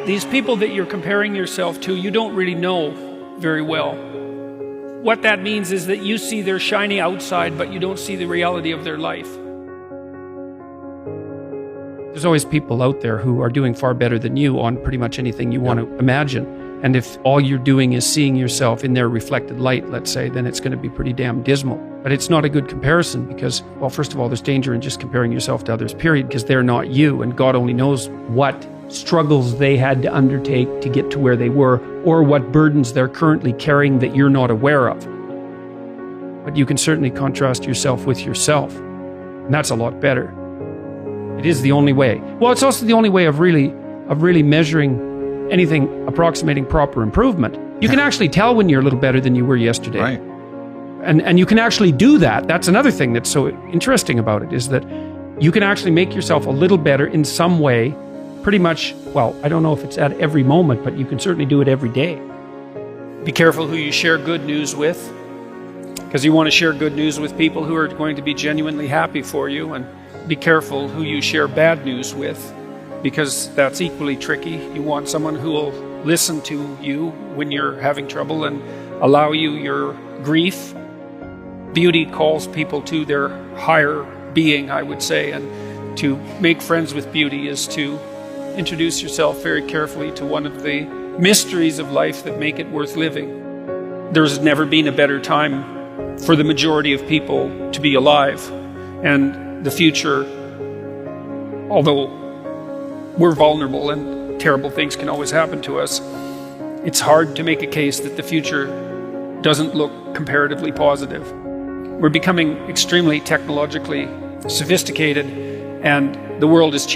These people that you're comparing yourself to, you don't really know very well. What that means is that you see their shiny outside, but you don't see the reality of their life. There's always people out there who are doing far better than you on pretty much anything you want to imagine. And if all you're doing is seeing yourself in their reflected light, let's say, then it's going to be pretty damn dismal. But it's not a good comparison because, well, first of all, there's danger in just comparing yourself to others, period, because they're not you. And God only knows what struggles they had to undertake to get to where they were, or what burdens they're currently carrying that you're not aware of. But you can certainly contrast yourself with yourself, and that's a lot better. It is the only way. Well, it's also the only way of really measuring anything approximating proper improvement. You can actually tell when you're a little better than you were yesterday. Right. And you can actually do that. That's another thing that's so interesting about it, is that you can actually make yourself a little better in some way, pretty much, well, I don't know if it's at every moment, but you can certainly do it every day. Be careful who you share good news with, because you want to share good news with people who are going to be genuinely happy for you, and be careful who you share bad news with, because that's equally tricky. You want someone who will listen to you when you're having trouble and allow you your grief. Beauty calls people to their higher being, I would say, and to make friends with beauty is to introduce yourself very carefully to one of the mysteries of life that make it worth living. There's never been a better time for the majority of people to be alive, and the future, although we're vulnerable and terrible things can always happen to us, it's hard to make a case that the future doesn't look comparatively positive. We're becoming extremely technologically sophisticated, and the world is changing.